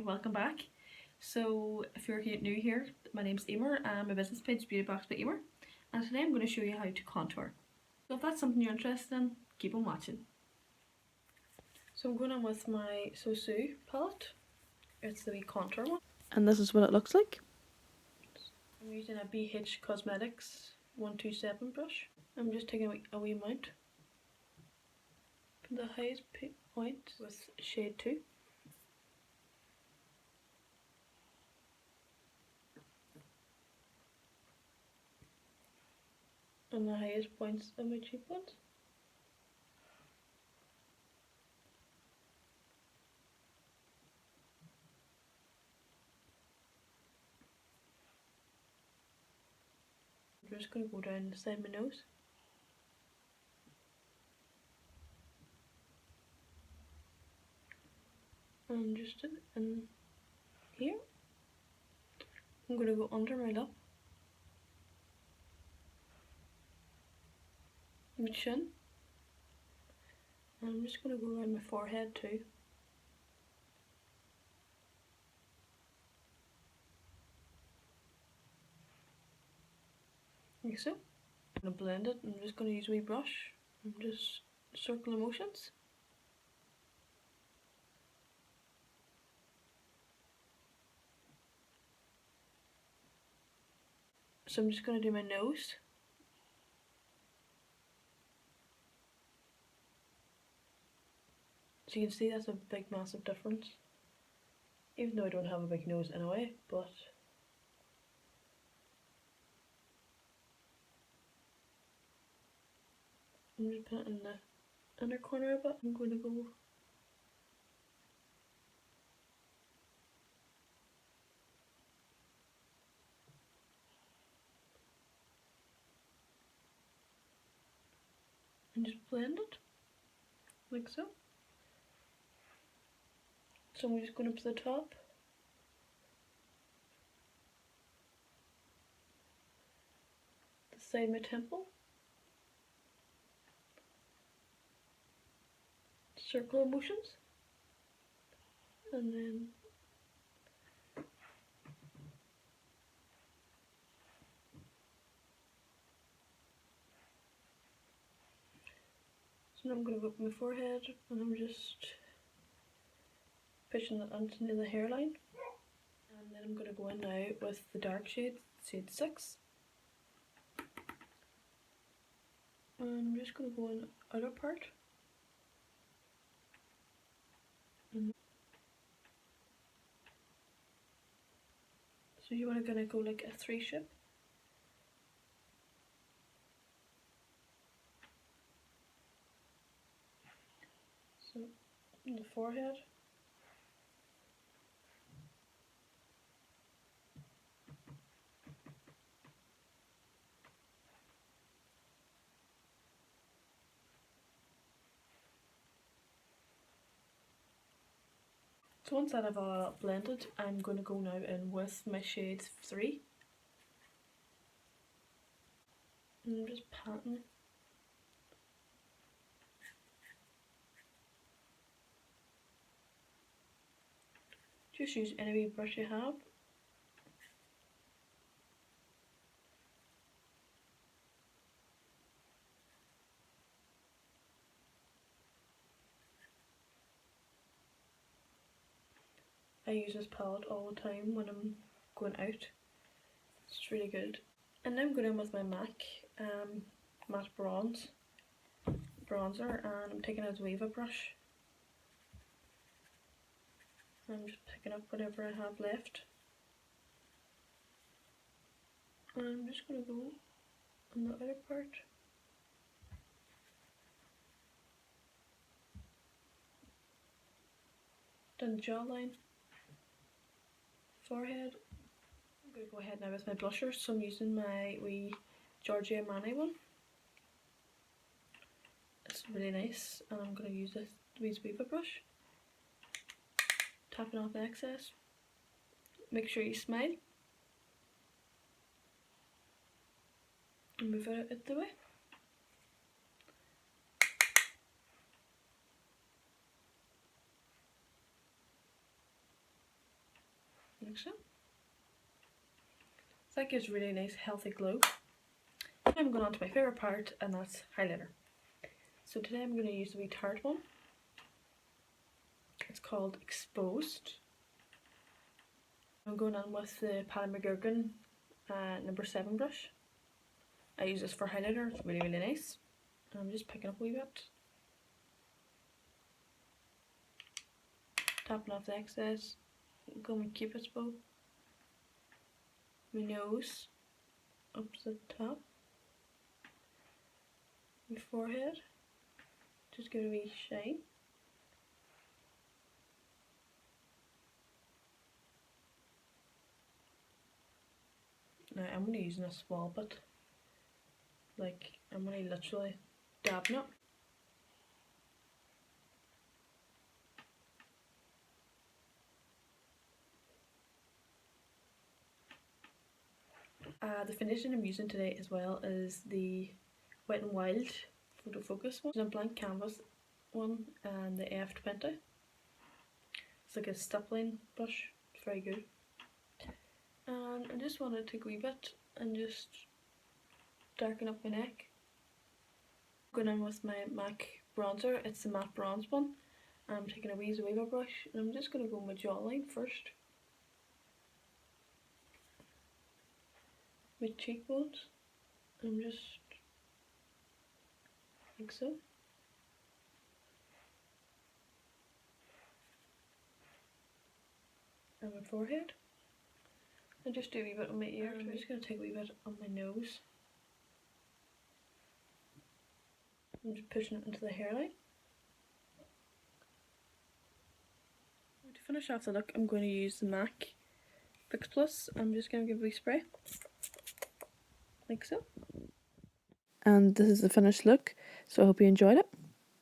and welcome back. So if you're new here, my name's Emer. I'm a business page, Beauty Box by Emer, and today I'm going to show you how to contour. So if that's something you're interested in, keep on watching. So I'm going on with my SOSU palette. It's the wee contour one. And this is what it looks like. I'm using a BH Cosmetics 127 brush. I'm just taking a wee amount from the highest point with shade 2. On the highest points of my cheekbones. I'm just going to go down the side of my nose. And just in here. I'm going to go under my lip. My chin. And I'm just going to go around my forehead too. Like so. I'm going to blend it. I'm just going to use a wee brush and just circle motions. So I'm just going to do my nose. So you can see that's a big massive difference. Even though I don't have a big nose anyway, but I'm just putting it in the inner corner of it. I'm going to go and just blend it like so. So I'm just going up to the top. The side of my temple. Circle motions. And then so now I'm going to go up my forehead and I'm just pushing it into the hairline. And then I'm going to go in now with the dark shade, shade 6. And I'm just going to go in the outer part. So you want to go like a 3 shape. So in the forehead. So once that I've blended, I'm going to go now in with my shade 3. And I'm just patting. Just use any wee brush you have. I use this palette all the time when I'm going out. It's really good. And now I'm going in with my MAC matte bronzer, and I'm taking out a Viva brush. I'm just picking up whatever I have left. And I'm just going to go on the outer part. Then jawline, forehead. I'm going to go ahead now with my blusher, so I'm using my wee GIORGIO Armani one. It's really nice, and I'm going to use this wee Viva brush. Tapping off the excess. Make sure you smile. And move it out the way. like so. So that gives a really nice healthy glow. I'm going on to my favourite part, and that's highlighter. So today I'm going to use the wee Tarte one. It's called Exposed. I'm going on with the Pat McGurkin number 7 brush. I use this for highlighter, it's really nice. And I'm just picking up a wee bit. Tapping off the excess. Going with Cupid's bow. My nose. Up to the top. My forehead. Just give it a wee shine. Now I'm only using a small bit. Like, I'm only literally dabbing it. The foundation I'm using today as well is the Wet n Wild Photo Focus one. It's a blank canvas one and the F20. It's like a stippling brush. It's very good. And I just want to take a wee bit and just darken up my neck. Going in with my MAC bronzer. It's the matte bronze one. I'm taking a wee Zoeva brush and I'm just going to go my jawline first. My cheekbones. I'm just like so. And my forehead. And just do a wee bit on my ear. I'm just going to take a wee bit on my nose. I'm just pushing it into the hairline. To finish off the look, I'm going to use the MAC Fix Plus. I'm just going to give a wee spray. Like so. And this is the finished look, so I hope you enjoyed it.